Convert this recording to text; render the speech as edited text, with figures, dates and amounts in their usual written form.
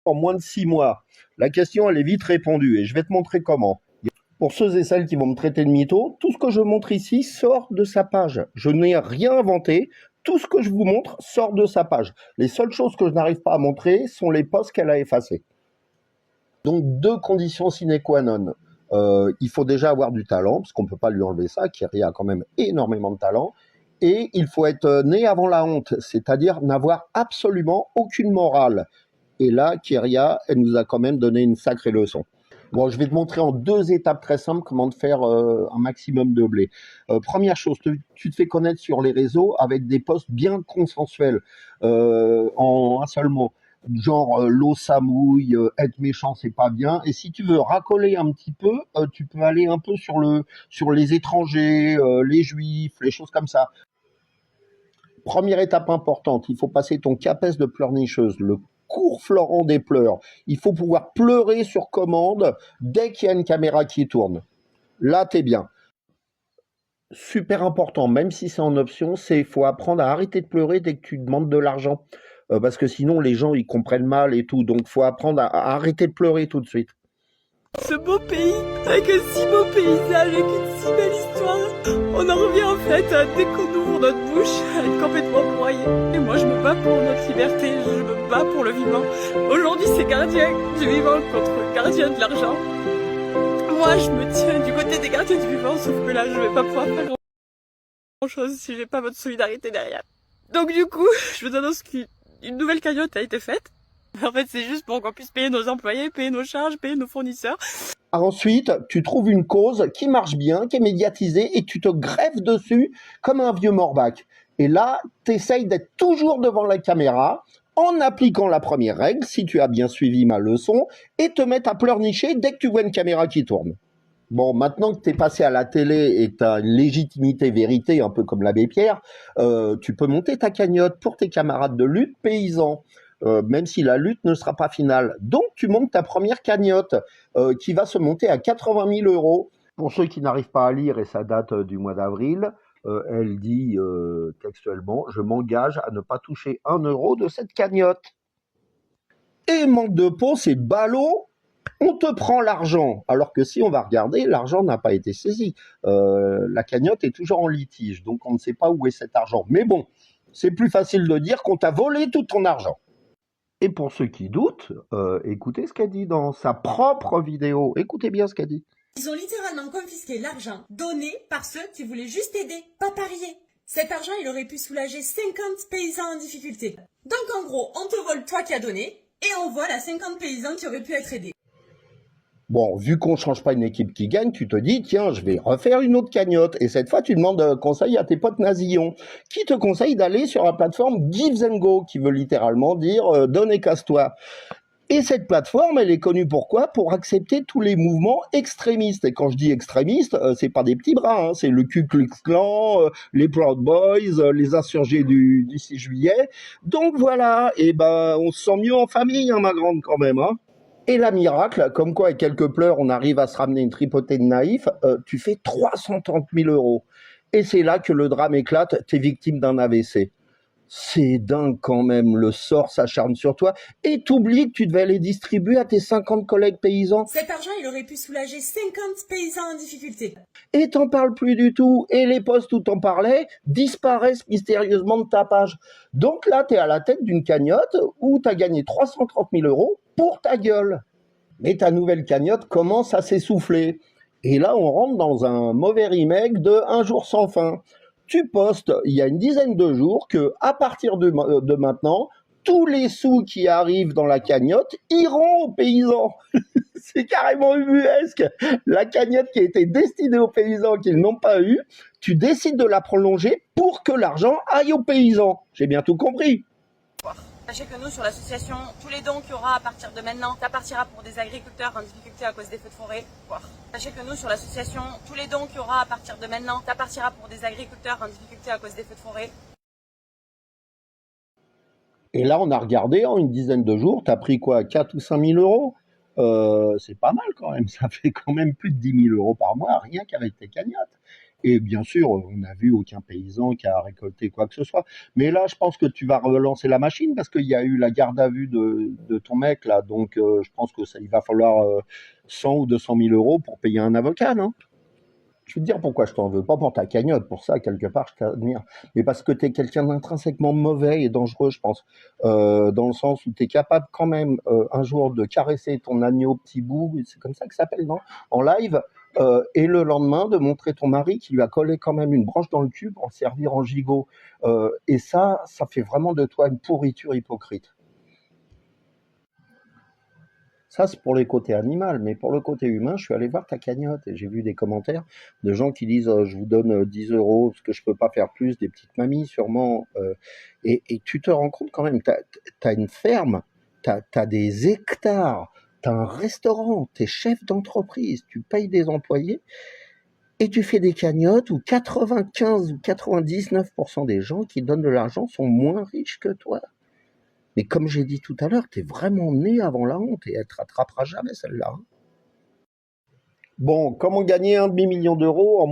en moins de 6 mois. La question, elle est vite répondue et je vais te montrer comment. Pour ceux et celles qui vont me traiter de mytho, tout ce que je montre ici sort de sa page. Je n'ai rien inventé. Tout ce que je vous montre sort de sa page. Les seules choses que je n'arrive pas à montrer sont les posts qu'elle a effacés. Donc, 2 conditions sine qua non. Il faut déjà avoir du talent, parce qu'on ne peut pas lui enlever ça. Kyria a quand même énormément de talent. Et il faut être né avant la honte, c'est-à-dire n'avoir absolument aucune morale. Et là, Kyria, elle nous a quand même donné une sacrée leçon. Bon, je vais te montrer en 2 étapes très simples comment te faire un maximum de blé. Première chose, tu te fais connaître sur les réseaux avec des posts bien consensuels, en un seul mot. Genre l'eau ça mouille, être méchant c'est pas bien. Et si tu veux racoler un petit peu, tu peux aller un peu sur les étrangers, les juifs, les choses comme ça. Première étape importante, il faut passer ton CAPES de pleurnicheuse, le cours Florent des pleurs. Il faut pouvoir pleurer sur commande dès qu'il y a une caméra qui tourne. Là, t'es bien. Super important, même si c'est en option, c'est faut apprendre à arrêter de pleurer dès que tu demandes de l'argent. Parce que sinon, les gens, ils comprennent mal et tout. Donc, faut apprendre à arrêter de pleurer tout de suite. Ce beau pays, avec un si beau paysage, avec une si belle histoire, on en revient en fait, dès qu'on ouvre notre bouche, à être complètement broyé. Et moi je me bats pour notre liberté, je me bats pour le vivant. Aujourd'hui c'est gardien du vivant contre gardien de l'argent. Moi je me tiens du côté des gardiens du vivant, sauf que là je vais pas pouvoir faire grand chose si j'ai pas votre solidarité derrière. Donc du coup, je vous annonce qu'une nouvelle cagnotte a été faite. En fait, c'est juste pour qu'on puisse payer nos employés, payer nos charges, payer nos fournisseurs. Ensuite, tu trouves une cause qui marche bien, qui est médiatisée, et tu te greffes dessus comme un vieux morbac. Et là, tu essayes d'être toujours devant la caméra, en appliquant la première règle, si tu as bien suivi ma leçon, et te mettre à pleurnicher dès que tu vois une caméra qui tourne. Bon, maintenant que tu es passé à la télé et que tu as une légitimité vérité, un peu comme l'abbé Pierre, tu peux monter ta cagnotte pour tes camarades de lutte paysans. Même si la lutte ne sera pas finale. Donc, tu montes ta première cagnotte qui va se monter à 80 000 euros. Pour ceux qui n'arrivent pas à lire, et ça date du mois d'avril, elle dit textuellement « Je m'engage à ne pas toucher 1 euro de cette cagnotte. » Et manque de peau, c'est ballot, on te prend l'argent. Alors que si on va regarder, l'argent n'a pas été saisi. La cagnotte est toujours en litige, donc on ne sait pas où est cet argent. Mais bon, c'est plus facile de dire qu'on t'a volé tout ton argent. Et pour ceux qui doutent, écoutez ce qu'elle dit dans sa propre vidéo. Écoutez bien ce qu'elle dit. Ils ont littéralement confisqué l'argent donné par ceux qui voulaient juste aider, pas parier. Cet argent, il aurait pu soulager 50 paysans en difficulté. Donc en gros, on te vole toi qui as donné, et on vole à 50 paysans qui auraient pu être aidés. Bon, vu qu'on ne change pas une équipe qui gagne, tu te dis, tiens, je vais refaire une autre cagnotte. Et cette fois, tu demandes conseil à tes potes nazillons, qui te conseillent d'aller sur la plateforme Gives and Go, qui veut littéralement dire donne et casse-toi. Et cette plateforme, elle est connue pourquoi? Pour accepter tous les mouvements extrémistes. Et quand je dis extrémistes, c'est pas des petits bras, hein, c'est le Ku Klux Klan, les Proud Boys, les insurgés du 6 juillet. Donc voilà, et ben on se sent mieux en famille, hein, ma grande, quand même, hein. Et la miracle, comme quoi avec quelques pleurs, on arrive à se ramener une tripotée de naïfs, tu fais 330 000 euros. Et c'est là que le drame éclate, t'es victime d'un AVC. C'est dingue quand même, le sort s'acharne sur toi. Et t'oublies que tu devais aller distribuer à tes 50 collègues paysans. Cet argent, il aurait pu soulager 50 paysans en difficulté. Et t'en parles plus du tout. Et les posts où t'en parlais disparaissent mystérieusement de ta page. Donc là, t'es à la tête d'une cagnotte où t'as gagné 330 000 euros pour ta gueule. Mais ta nouvelle cagnotte commence à s'essouffler. Et là, on rentre dans un mauvais remake de Un jour sans fin. Tu postes, il y a une dizaine de jours, que à partir de maintenant, tous les sous qui arrivent dans la cagnotte iront aux paysans. C'est carrément ubuesque. La cagnotte qui a été destinée aux paysans qu'ils n'ont pas eu, tu décides de la prolonger pour que l'argent aille aux paysans. J'ai bien tout compris. Sachez que nous, sur l'association, tous les dons qu'il y aura à partir de maintenant, ça partira pour des agriculteurs en difficulté à cause des feux de forêt. Sachez que nous, sur l'association, tous les dons qu'il y aura à partir de maintenant, ça partira pour des agriculteurs en difficulté à cause des feux de forêt. Et là, on a regardé, en une dizaine de jours, t'as pris quoi, 4 ou 5 000 euros? C'est pas mal quand même, ça fait quand même plus de 10 000 euros par mois, rien qu'avec tes cagnottes. Et bien sûr, on n'a vu aucun paysan qui a récolté quoi que ce soit. Mais là, je pense que tu vas relancer la machine parce qu'il y a eu la garde à vue de ton mec là. Donc, je pense que ça, il va falloir 100 ou 200 000 euros pour payer un avocat, non? Je vais te dire pourquoi je t'en veux. Pas pour ta cagnotte, pour ça, quelque part, je t'admire. Mais parce que tu es quelqu'un d'intrinsèquement mauvais et dangereux, je pense. Dans le sens où tu es capable quand même un jour de caresser ton agneau petit bout, c'est comme ça que ça s'appelle, non? En live. Et le lendemain, de montrer ton mari qui lui a collé quand même une branche dans le cul pour le servir en gigot. Et ça fait vraiment de toi une pourriture hypocrite. Ça, c'est pour les côtés animal, mais pour le côté humain, je suis allé voir ta cagnotte et j'ai vu des commentaires de gens qui disent je vous donne 10 euros parce que je peux pas faire plus, des petites mamies sûrement. Et tu te rends compte quand même, t'as une ferme, t'as des hectares, t'as un restaurant, t'es chef d'entreprise, tu payes des employés et tu fais des cagnottes où 95 ou 99% des gens qui donnent de l'argent sont moins riches que toi. Mais comme j'ai dit tout à l'heure, t'es vraiment né avant la honte et elle te rattrapera jamais celle-là. Bon, comment gagner un demi-million d'euros en